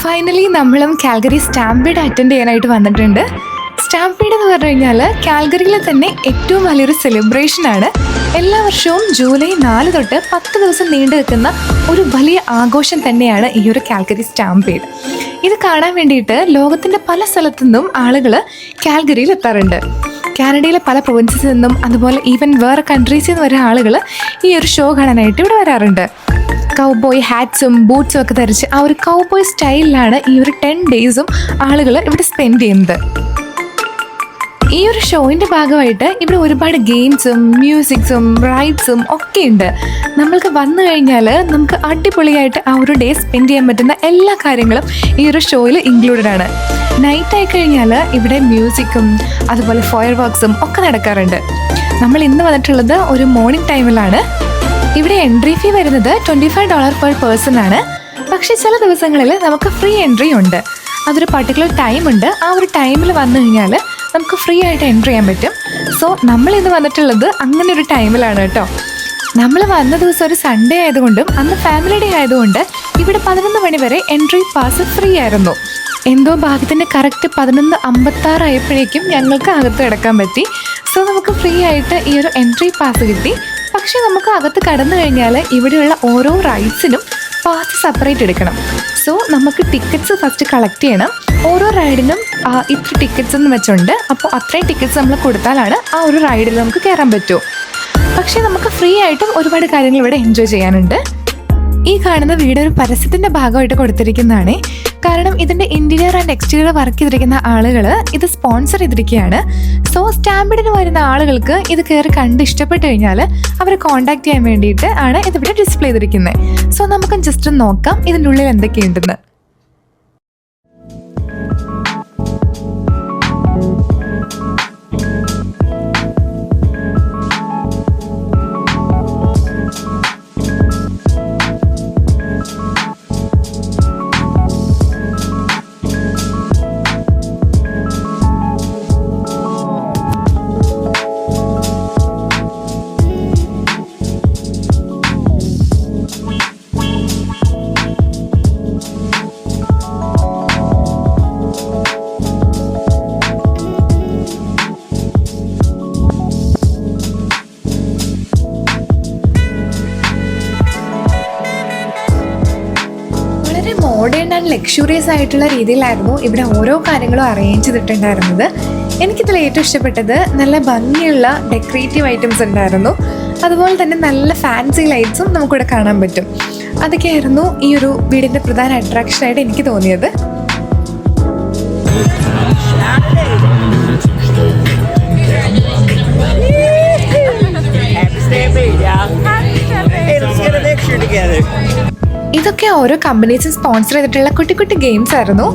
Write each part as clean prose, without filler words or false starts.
Finally നമ്മളും Calgary സ്റ്റാമ്പീഡ് attend ചെയ്യാനായിട്ട് വന്നിട്ടുണ്ട്. സ്റ്റാമ്പീഡ് എന്ന് പറഞ്ഞു കഴിഞ്ഞാൽ കാൽഗറിയിലെ തന്നെ ഏറ്റവും വലിയൊരു സെലിബ്രേഷനാണ്. എല്ലാ വർഷവും ജൂലൈ 4 തൊട്ട് 10 ദിവസം നീണ്ടു നിൽക്കുന്ന ഒരു വലിയ ആഘോഷം തന്നെയാണ് ഈ ഒരു കാൽഗറി സ്റ്റാമ്പീഡ്. ഇത് കാണാൻ വേണ്ടിയിട്ട് ലോകത്തിൻ്റെ പല സ്ഥലത്തു നിന്നും ആളുകൾ കാൽഗറിയിൽ എത്താറുണ്ട്. കാനഡയിലെ പല പ്രൊവിൻസിൽ നിന്നും അതുപോലെ ഈവൻ വേറെ കൺട്രീസിൽ നിന്ന് വരെ ആളുകൾ ഈ ഒരു ഷോ കാണാനായിട്ട് ഇവിടെ വരാറുണ്ട്. കൗബോയ് ഹാറ്റ്സും ബൂട്ട്സും ഒക്കെ ധരിച്ച് ആ ഒരു കൗബോയ് സ്റ്റൈലിലാണ് ഈ ഒരു 10 ഡേയ്സും ആളുകൾ ഇവിടെ സ്പെൻഡ് ചെയ്യുന്നത്. ഈ ഒരു ഷോയിൻ്റെ ഭാഗമായിട്ട് ഇവിടെ ഒരുപാട് ഗെയിംസും മ്യൂസിക്സും റൈഡ്സും ഒക്കെ ഉണ്ട്. നമ്മൾക്ക് വന്നു കഴിഞ്ഞാൽ നമുക്ക് അടിപൊളിയായിട്ട് ആ ഒരു ഡേ സ്പെൻഡ് ചെയ്യാൻ പറ്റുന്ന എല്ലാ കാര്യങ്ങളും ഈ ഒരു ഷോയിൽ ഇൻക്ലൂഡഡ് ആണ്. നൈറ്റ് ആയി കഴിഞ്ഞാൽ ഇവിടെ മ്യൂസിക്കും അതുപോലെ ഫയർ വർക്ക്സും ഒക്കെ നടക്കാറുണ്ട്. നമ്മൾ ഇന്ന് വന്നിട്ടുള്ളത് ഒരു മോർണിംഗ് ടൈമിലാണ്. ഇവിടെ എൻട്രി ഫീ വരുന്നത് $25 പെർ പേഴ്സൺ ആണ്. പക്ഷേ ചില ദിവസങ്ങളിൽ നമുക്ക് ഫ്രീ എൻട്രി ഉണ്ട്. അതൊരു പർട്ടിക്കുലർ ടൈം ഉണ്ട്. ആ ഒരു ടൈമിൽ വന്നു കഴിഞ്ഞാൽ നമുക്ക് ഫ്രീ ആയിട്ട് എൻട്രി ചെയ്യാൻ പറ്റും. സോ നമ്മളിന്ന് വന്നിട്ടുള്ളത് അങ്ങനെ ഒരു ടൈമിലാണ് കേട്ടോ. നമ്മൾ വന്ന ദിവസം ഒരു സൺഡേ ആയതുകൊണ്ടും അന്ന് ഫാമിലി ഡേ ആയതുകൊണ്ട് ഇവിടെ 11 മണി വരെ എൻട്രി പാസ് ഫ്രീ ആയിരുന്നു. എന്തോ ഭാഗ്യത്തിൻ്റെ കറക്റ്റ് 11:56 ആയപ്പോഴേക്കും ഞങ്ങൾക്ക് അകത്ത് കിടക്കാൻ പറ്റി. സോ നമുക്ക് ഫ്രീ ആയിട്ട് ഈ ഒരു എൻട്രി പാസ് കിട്ടി. പക്ഷേ നമുക്ക് അകത്ത് കടന്നു കഴിഞ്ഞാൽ ഇവിടെയുള്ള ഓരോ റൈഡ്സിനും പാസ് സെപ്പറേറ്റ് എടുക്കണം. സോ നമുക്ക് ടിക്കറ്റ്സ് ഫസ്റ്റ് കളക്ട് ചെയ്യണം. ഓരോ റൈഡിനും ഇത്ര ടിക്കറ്റ്സ് എന്ന് വെച്ചുണ്ട്. അപ്പോൾ അത്രയും ടിക്കറ്റ്സ് നമ്മൾ കൊടുത്താലാണ് ആ ഒരു റൈഡിൽ നമുക്ക് കയറാൻ പറ്റൂ. പക്ഷേ നമുക്ക് ഫ്രീ ആയിട്ടും ഒരുപാട് കാര്യങ്ങൾ ഇവിടെ എൻജോയ് ചെയ്യാനുണ്ട്. ഈ കാണുന്ന വീട് ഒരു പരസ്യത്തിൻ്റെ ഭാഗമായിട്ട് കൊടുത്തിരിക്കുന്നതാണ്. കാരണം ഇതിൻ്റെ ഇൻറ്റീരിയർ ആൻഡ് എക്സ്റ്റീരിയർ വർക്ക് ചെയ്തിരിക്കുന്ന ആളുകൾ ഇത് സ്പോൺസർ ചെയ്തിരിക്കുകയാണ്. സോ സ്റ്റാമ്പീഡിന് വരുന്ന ആളുകൾക്ക് ഇത് കയറി കണ്ട് ഇഷ്ടപ്പെട്ട് കഴിഞ്ഞാൽ അവരെ കോൺടാക്ട് ചെയ്യാൻ വേണ്ടിയിട്ട് ആണ് ഇതിവിടെ ഡിസ്പ്ലേ ചെയ്തിരിക്കുന്നത്. സോ നമുക്ക് ജസ്റ്റ് നോക്കാം ഇതിൻ്റെ ഉള്ളിൽ എന്തൊക്കെയുണ്ടെന്ന്. മോഡേൺ ആൻഡ് ലക്ഷറിയസ് ആയിട്ടുള്ള രീതിയിലായിരുന്നു ഇവിടെ ഓരോ കാര്യങ്ങളും അറേഞ്ച് ചെയ്തിട്ടുണ്ടായിരുന്നത്. എനിക്കിതിൽ ഏറ്റവും ഇഷ്ടപ്പെട്ടത് നല്ല ഭംഗിയുള്ള ഡെക്കറേറ്റീവ് ഐറ്റംസ് ഉണ്ടായിരുന്നു. അതുപോലെ തന്നെ നല്ല ഫാൻസി ലൈറ്റ്സും നമുക്കിവിടെ കാണാൻ പറ്റും. അതൊക്കെയായിരുന്നു ഈ ഒരു വീടിൻ്റെ പ്രധാന അട്രാക്ഷനായിട്ട് എനിക്ക് തോന്നിയത്. ഇതൊക്കെ ഓരോ കമ്പനീസും സ്പോൺസർ ചെയ്തിട്ടുള്ള കുട്ടി കുട്ടി ഗെയിംസ് ആയിരുന്നു.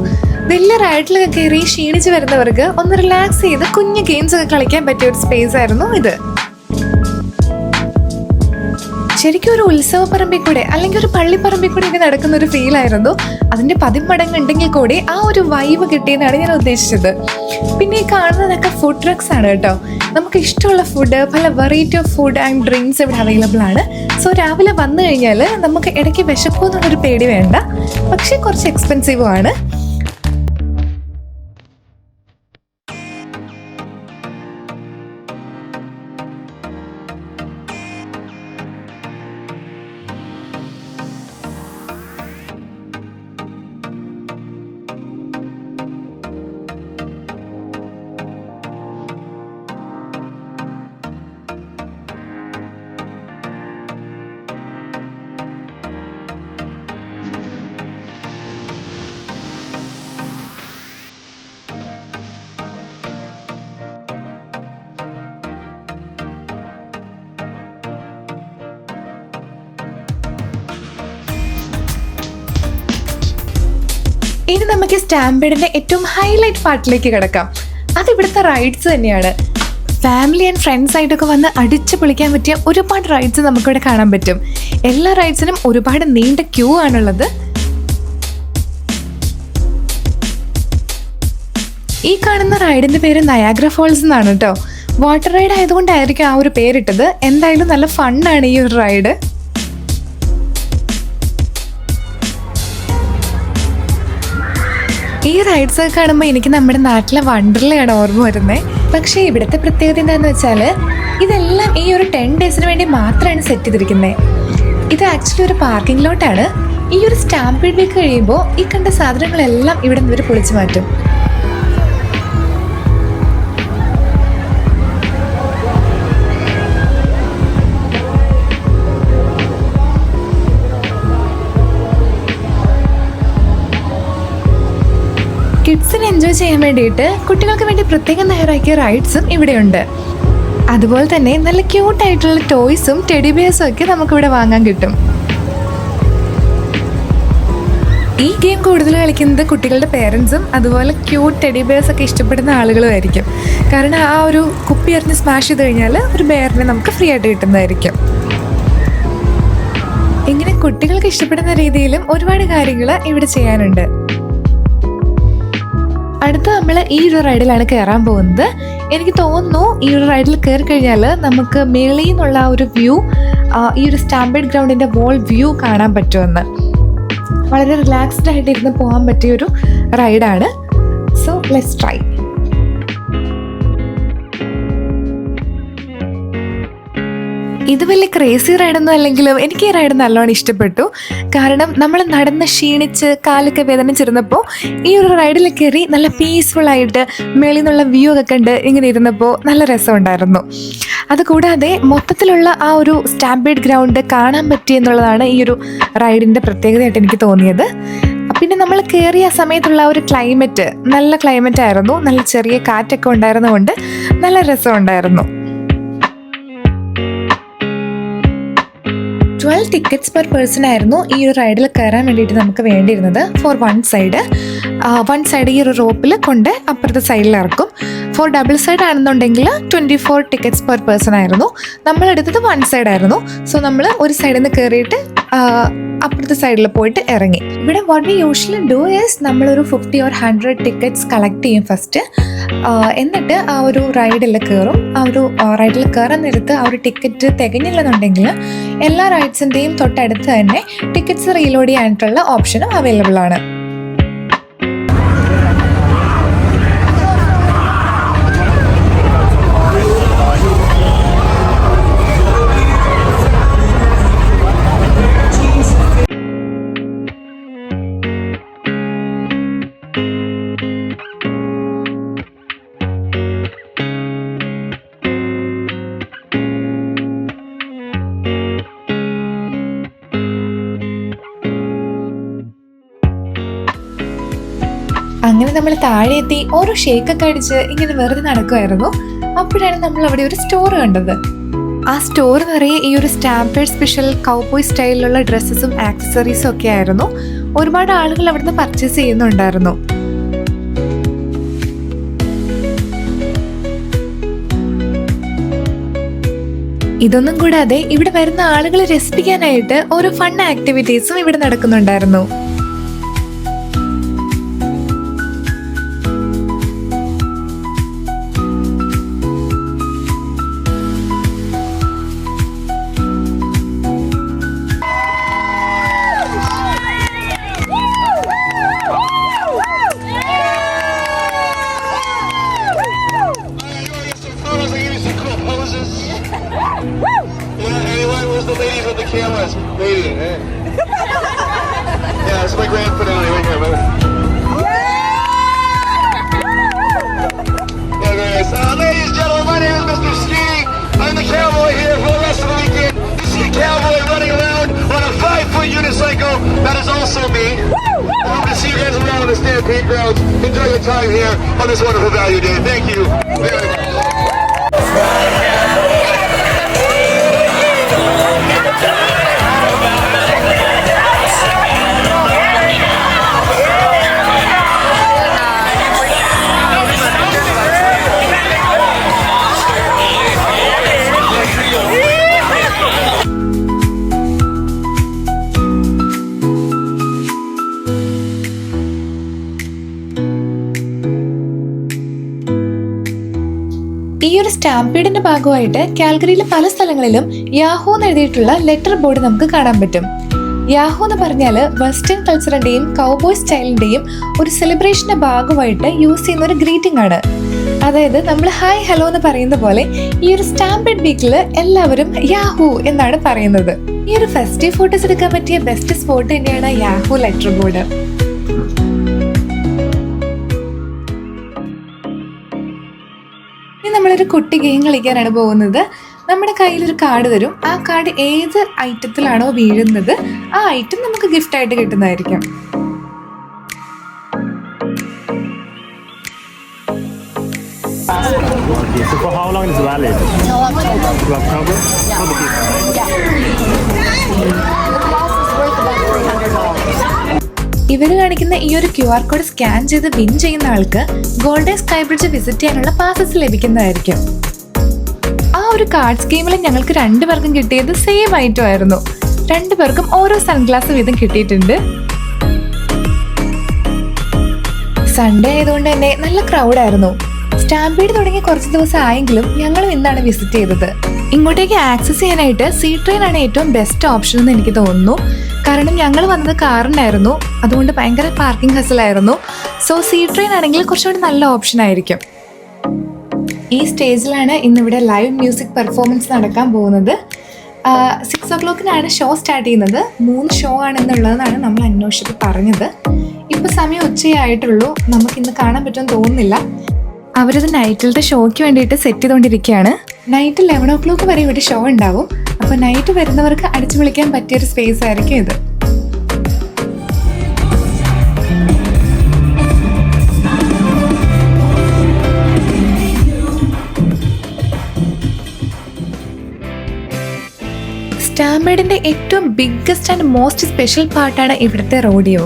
വലിയ റൈഡിലൊക്കെ കയറി ക്ഷീണിച്ച് വരുന്നവർക്ക് ഒന്ന് റിലാക്സ് ചെയ്ത് കുഞ്ഞു ഗെയിംസ് ഒക്കെ കളിക്കാൻ പറ്റിയ ഒരു സ്പേസ് ആയിരുന്നു ഇത്. ശരിക്കും ഒരു ഉത്സവപ്പറമ്പിൽ കൂടെ അല്ലെങ്കിൽ ഒരു പള്ളിപ്പറമ്പിൽ കൂടെ ഒക്കെ നടക്കുന്ന ഒരു ഫീലായിരുന്നു. അതിൻ്റെ 10 മടങ്ങ് ഉണ്ടെങ്കിൽ കൂടി ആ ഒരു വൈബ് കിട്ടിയെന്നാണ് ഞാൻ ഉദ്ദേശിച്ചത്. പിന്നെ ഈ കാണുന്നതൊക്കെ ഫുഡ് ട്രക്സ് ആണ് കേട്ടോ. നമുക്ക് ഇഷ്ടമുള്ള ഫുഡ്, പല variety of food and drinks ഇവിടെ അവൈലബിൾ ആണ്. സോ രാവിലെ വന്നു കഴിഞ്ഞാൽ നമുക്ക് ഇടയ്ക്ക് വിശക്കുമെന്നുള്ളൊരു പേടി വേണ്ട. പക്ഷേ കുറച്ച് എക്സ്പെൻസീവും ആണ്. ഇനി നമുക്ക് സ്റ്റാമ്പീഡിന്റെ ഏറ്റവും ഹൈലൈറ്റ് പാർട്ടിലേക്ക് കിടക്കാം. അതിവിടുത്തെ റൈഡ്സ് തന്നെയാണ്. ഫാമിലി ആൻഡ് ഫ്രണ്ട്സ് ആയിട്ടൊക്കെ വന്ന് അടിച്ചു പൊളിക്കാൻ പറ്റിയ ഒരുപാട് റൈഡ്സ് നമുക്കിവിടെ കാണാൻ പറ്റും. എല്ലാ റൈഡ്സിനും ഒരുപാട് നീണ്ട ക്യൂ ആണുള്ളത്. ഈ കാണുന്ന റൈഡിന്റെ പേര് നയാഗ്ര ഫോൾസ് എന്നാണ് കേട്ടോ. വാട്ടർ റൈഡ് ആയതുകൊണ്ടായിരിക്കും ആ ഒരു പേരിട്ടത്. എന്തായാലും നല്ല ഫണ്ണാണ് ഈ ഒരു റൈഡ്. ഈ റൈഡ്സ് ഒക്കെ കാണുമ്പോൾ എനിക്ക് നമ്മുടെ നാട്ടിലെ വണ്ടർലയാണ് ഓർമ്മ വരുന്നത്. പക്ഷേ ഇവിടുത്തെ പ്രത്യേകത എന്താണെന്ന് വെച്ചാൽ ഇതെല്ലാം ഈ ഒരു 10 ഡേയ്സിന് വേണ്ടി മാത്രമാണ് സെറ്റ് ചെയ്തിരിക്കുന്നത്. ഇത് ആക്ച്വലി ഒരു പാർക്കിംഗ് ലോട്ടാണ്. ഈ ഒരു സ്റ്റാമ്പീഡ് വീക്ക് കഴിയുമ്പോൾ ഈ കണ്ട സാധനങ്ങളെല്ലാം ഇവിടെ നിന്ന് ഇവർ പൊളിച്ചു മാറ്റും. കിഡ്സിന് എൻജോയ് ചെയ്യാൻ വേണ്ടിയിട്ട് കുട്ടികൾക്ക് വേണ്ടി പ്രത്യേകം തയ്യാറാക്കിയ റൈഡ്സും ഇവിടെയുണ്ട്. അതുപോലെ തന്നെ നല്ല ക്യൂട്ടായിട്ടുള്ള ടോയ്സും ടെഡി ബിയേഴ്സും ഒക്കെ നമുക്കിവിടെ വാങ്ങാൻ കിട്ടും. ഈ ഗെയിം കൂടുതൽ കളിക്കുന്നത് കുട്ടികളുടെ പേരൻസും അതുപോലെ ക്യൂട്ട് ടെഡി ബിയേഴ്സ് ഒക്കെ ഇഷ്ടപ്പെടുന്ന ആളുകളും ആയിരിക്കും. കാരണം ആ ഒരു കുപ്പി എറിഞ്ഞ് സ്മാഷ് ചെയ്ത് കഴിഞ്ഞാൽ ഒരു ബെയറിനെ നമുക്ക് ഫ്രീ ആയിട്ട് കിട്ടുന്നതായിരിക്കും. ഇങ്ങനെ കുട്ടികൾക്ക് ഇഷ്ടപ്പെടുന്ന രീതിയിലും ഒരുപാട് കാര്യങ്ങൾ ഇവിടെ ചെയ്യാനുണ്ട്. അടുത്ത നമ്മൾ ഈ ഒരു റൈഡിലാണ് കയറാൻ പോകുന്നത്. എനിക്ക് തോന്നുന്നു ഈ ഒരു റൈഡിൽ കയറി കഴിഞ്ഞാൽ നമുക്ക് മേളിൽ നിന്നുള്ള ആ ഒരു വ്യൂ, ഈ ഒരു സ്റ്റാമ്പേഡ് ഗ്രൗണ്ടിൻ്റെ വോൾ വ്യൂ കാണാൻ പറ്റുമെന്ന്. വളരെ റിലാക്സ്ഡ് ആയിട്ട് ഇരുന്ന് പോകാൻ പറ്റിയൊരു റൈഡാണ്. So let's try. ഇത് വലിയ ക്രേസി റൈഡൊന്നും അല്ലെങ്കിലും എനിക്ക് ഈ റൈഡ് നല്ലോണം ഇഷ്ടപ്പെട്ടു. കാരണം നമ്മൾ നടന്ന് ക്ഷീണിച്ച് കാലൊക്കെ വേദനിച്ചിരുന്നപ്പോൾ ഈ ഒരു റൈഡിൽ കയറി നല്ല പീസ്ഫുള്ളായിട്ട് മേളിൽ നിന്നുള്ള വ്യൂ ഒക്കെ കണ്ട് ഇങ്ങനെ ഇരുന്നപ്പോൾ നല്ല രസമുണ്ടായിരുന്നു. അതുകൂടാതെ മൊത്തത്തിലുള്ള ആ ഒരു സ്റ്റാമ്പേഡ് ഗ്രൗണ്ട് കാണാൻ പറ്റി എന്നുള്ളതാണ് ഈ ഒരു റൈഡിൻ്റെ പ്രത്യേകതയായിട്ട് എനിക്ക് തോന്നിയത്. പിന്നെ നമ്മൾ കയറിയ സമയത്തുള്ള ആ ഒരു ക്ലൈമറ്റ് നല്ല ക്ലൈമറ്റ് ആയിരുന്നു. നല്ല ചെറിയ കാറ്റൊക്കെ ഉണ്ടായിരുന്നതുകൊണ്ട് നല്ല രസമുണ്ടായിരുന്നു. 12 ടിക്കറ്റ്സ് പെർ പേഴ്സൺ ആയിരുന്നു ഈ ഒരു റൈഡിൽ കയറാൻ വേണ്ടിയിട്ട് നമുക്ക് വേണ്ടിയിരുന്നത്. ഫോർ വൺ സൈഡ് ഈ ഒരു റോപ്പിൽ കൊണ്ട് അപ്പുറത്തെ സൈഡിൽ ഇറക്കും. ഫോർ ഡബിൾ സൈഡ് ആണെന്നുണ്ടെങ്കിൽ 24 ടിക്കറ്റ്സ് പെർ പേഴ്സൺ ആയിരുന്നു. നമ്മളെടുത്തത് വൺ സൈഡ് ആയിരുന്നു. സോ നമ്മൾ ഒരു സൈഡിൽ നിന്ന് കയറിയിട്ട് അപ്പുറത്തെ സൈഡിൽ പോയിട്ട് ഇറങ്ങി. ഇവിടെ what we usually do is നമ്മളൊരു 50 or 100 ടിക്കറ്റ്സ് കളക്ട് ചെയ്യും ഫസ്റ്റ്. എന്നിട്ട് ആ ഒരു റൈഡിൽ കയറും. ആ ഒരു റൈഡിൽ കയറാൻ നേരത്ത് ആ ഒരു ടിക്കറ്റ് തികഞ്ഞില്ലെന്നുണ്ടെങ്കിൽ എല്ലാ റൈഡ്സിൻ്റെയും തൊട്ടടുത്ത് തന്നെ ടിക്കറ്റ്സ് റീലോഡ് ചെയ്യാനായിട്ടുള്ള ഓപ്ഷനും അവൈലബിൾ ആണ്. അങ്ങനെ നമ്മൾ താഴെ എത്തി ഓരോ ഷേക്കൊക്കെ അടിച്ച് ഇങ്ങനെ വെറുതെ നടക്കുമായിരുന്നു. അപ്പോഴാണ് നമ്മൾ അവിടെ ഒരു സ്റ്റോർ കണ്ടത്. ആ സ്റ്റോർ നിറയെ ഈ ഒരു സ്റ്റാമ്പേഡ് സ്പെഷ്യൽ കൗബോയ് സ്റ്റൈലിലുള്ള ഡ്രസ്സസും ആക്സസറീസും ഒക്കെ ആയിരുന്നു. ഒരുപാട് ആളുകൾ അവിടുന്ന് പർച്ചേസ് ചെയ്യുന്നുണ്ടായിരുന്നു. ഇതൊന്നും കൂടാതെ ഇവിടെ വരുന്ന ആളുകളെ രസിപ്പിക്കാനായിട്ട് ഓരോ ഫൺ ആക്ടിവിറ്റീസും ഇവിടെ നടക്കുന്നുണ്ടായിരുന്നു. Cameras, lady, eh? Yeah, it's my grand finale right here, man. Yeah, guys. Ladies and gentlemen, my name is Mr. Ski. I'm the cowboy here for the rest of the weekend. You see a cowboy running around on a 5-foot unicycle. That is also me. I hope to see you guys around on the Stampede grounds. Enjoy your time here on this wonderful value day. Thank you very much. ഈ ഒരു സ്റ്റാമ്പീഡിന്റെ ഭാഗമായിട്ട് കാൽഗറിയിലെ പല സ്ഥലങ്ങളിലും Yahoo എന്ന് എഴുതിയിട്ടുള്ള letter board നമുക്ക് കാണാൻ പറ്റും. യാഹൂ എന്ന് പറഞ്ഞാൽ വെസ്റ്റേൺ കൾച്ചറിന്റെയും കൗബോയ് സ്റ്റൈലിന്റെയും ഒരു സെലിബ്രേഷന്റെ ഭാഗമായിട്ട് യൂസ് ചെയ്യുന്ന ഒരു ഗ്രീറ്റിംഗ് ആണ്. അതായത് നമ്മൾ ഹായ് ഹലോ എന്ന് പറയുന്ന പോലെ ഈ ഒരു സ്റ്റാമ്പീഡ് വീക്കിൽ എല്ലാവരും യാഹൂ എന്നാണ് പറയുന്നത്. ഈ ഒരു ഫെസ്റ്റീവ് ഫോട്ടോസ് എടുക്കാൻ പറ്റിയ ബെസ്റ്റ് സ്പോട്ട് തന്നെയാണ് യാഹൂ ലെറ്റർ ബോർഡ്. ഇനി നമ്മളൊരു കുട്ടി ഗെയിം കളിക്കാനാണ് പോകുന്നത്. നമ്മുടെ കയ്യിലൊരു കാർഡ് തരും. ആ കാർഡ് ഏത് ഐറ്റത്തിലാണോ വീഴുന്നത് ആ ഐറ്റം നമുക്ക് ഗിഫ്റ്റ് ആയിട്ട് കിട്ടുന്നതായിരിക്കും. Okay, so for how long is it valid? Till October. To October? Yeah. For the gift, right? The class is worth about $300. ഇവർ കാണിക്കുന്ന ഈ ഒരു QR കോഡ് സ്കാൻ ചെയ്ത് വിൻ ചെയ്യുന്ന ആൾക്ക് ഗോൾഡൻ സ്കൈ ബ്രിഡ്ജ് വിസിറ്റ് ചെയ്യാനുള്ള പാസസ് ലഭിക്കുന്നതായിരിക്കും. ആ ഒരു കാർഡ് സ്കീമിൽ ഞങ്ങൾക്ക് 2 പേർക്കും കിട്ടിയത് സെയിം ഐറ്റം ആയിരുന്നു. 2 പേർക്കും ഓരോ സൺഗ്ലാസ് വീതം കിട്ടിയിട്ടുണ്ട്. സൺഡേ ആയതുകൊണ്ട് തന്നെ നല്ല ക്രൗഡായിരുന്നു. സ്റ്റാമ്പീഡ് തുടങ്ങി കുറച്ച് ദിവസം ആയെങ്കിലും ഞങ്ങളും ഇന്നാണ് വിസിറ്റ് ചെയ്തത്. ഇങ്ങോട്ടേക്ക് ആക്സസ് ചെയ്യാനായിട്ട് സീ ട്രെയിൻ ആണ് ഏറ്റവും ബെസ്റ്റ് ഓപ്ഷൻ എന്ന് എനിക്ക് തോന്നുന്നു. കാരണം ഞങ്ങൾ വന്നത് കാറിനായിരുന്നു, അതുകൊണ്ട് ഭയങ്കര പാർക്കിംഗ് ഹസലായിരുന്നു. സോ സീ ട്രെയിൻ ആണെങ്കിൽ കുറച്ചുകൂടി നല്ല ഓപ്ഷൻ ആയിരിക്കും. ഈ സ്റ്റേജിലാണ് ഇന്നിവിടെ ലൈവ് മ്യൂസിക് പെർഫോമൻസ് നടക്കാൻ പോകുന്നത്. 6 o'clock ഷോ സ്റ്റാർട്ട് ചെയ്യുന്നത്. 3 ഷോ ആണെന്നുള്ളതാണ് നമ്മൾ അന്വേഷിച്ചപ്പോൾ പറഞ്ഞത്. ഇപ്പം സമയം ഉച്ചയായിട്ടുള്ളൂ. നമുക്കിന്ന് കാണാൻ പറ്റുമെന്ന് തോന്നുന്നില്ല. അവരത് നൈറ്റിലത്തെ ഷോയ്ക്ക് വേണ്ടിയിട്ട് സെറ്റ് ചെയ്തുകൊണ്ടിരിക്കുകയാണ്. നൈറ്റ് 11 o'clock വരെ ഇവിടെ ഷോ ഉണ്ടാവും. അപ്പോൾ നൈറ്റ് വരുന്നവർക്ക് അടിച്ചു വിളിക്കാൻ പറ്റിയൊരു സ്പേസ് ആയിരിക്കും ഇത്. സ്റ്റാമ്പീഡിന്റെ ഏറ്റവും ബിഗ്ഗസ്റ്റ് ആൻഡ് മോസ്റ്റ് സ്പെഷ്യൽ പാർട്ടാണ് ഇവിടുത്തെ റോഡിയോ.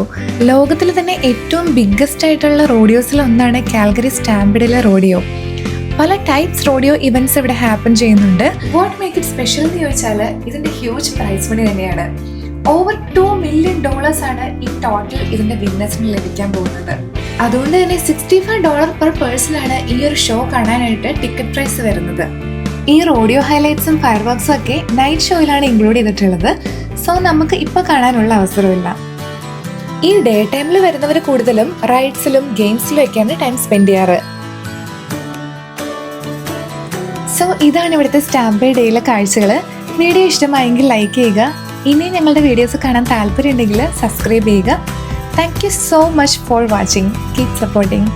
ലോകത്തിൽ തന്നെ ഏറ്റവും ബിഗ്ഗസ്റ്റ് ആയിട്ടുള്ള റോഡിയോസിൽ ഒന്നാണ് കാൽഗറി സ്റ്റാമ്പീഡിലെ റോഡിയോ. പല ടൈപ്സ് റോഡിയോ ഇവന്റ്സ് ഇവിടെ ഹാപ്പൻ ചെയ്യുന്നുണ്ട്. വാട്ട് മേക്ക് ഇറ്റ് സ്പെഷ്യൽ എന്ന് ചോദിച്ചാൽ ഇതിന്റെ ഹ്യൂജ് പ്രൈസ് മണി തന്നെയാണ്. ഓവർ $2 million ആണ് ഈ ടോട്ടൽ ഇതിന്റെ വിന്നേഴ്സിന് ലഭിക്കാൻ പോകുന്നത്. അതുകൊണ്ട് തന്നെ $65 per person ആണ് ഈ ഒരു ഷോ കാണാനായിട്ട് ടിക്കറ്റ് പ്രൈസ് വരുന്നത്. ഈ റോഡിയോ ഹൈലൈറ്റ്സും ഫയർ വർക്സും ഒക്കെ നൈറ്റ് ഷോയിലാണ് ഇൻക്ലൂഡ് ചെയ്തിട്ടുള്ളത്. സോ നമുക്ക് ഇപ്പോൾ കാണാനുള്ള അവസരമില്ല. ഈ ഡേ ടൈമിൽ വരുന്നവർ കൂടുതലും റൈഡ്സിലും ഗെയിംസിലും ഒക്കെയാണ് ടൈം സ്പെൻഡ് ചെയ്യാറ്. സോ ഇതാണ് ഇവിടുത്തെ സ്റ്റാമ്പീഡ് ഡേയിലെ കാഴ്ചകൾ. വീഡിയോ ഇഷ്ടമായെങ്കിൽ ലൈക്ക് ചെയ്യുക. ഇനി ഞങ്ങളുടെ വീഡിയോസ് കാണാൻ താല്പര്യം ഉണ്ടെങ്കിൽ സബ്സ്ക്രൈബ് ചെയ്യുക. Thank you so much for watching. Keep supporting.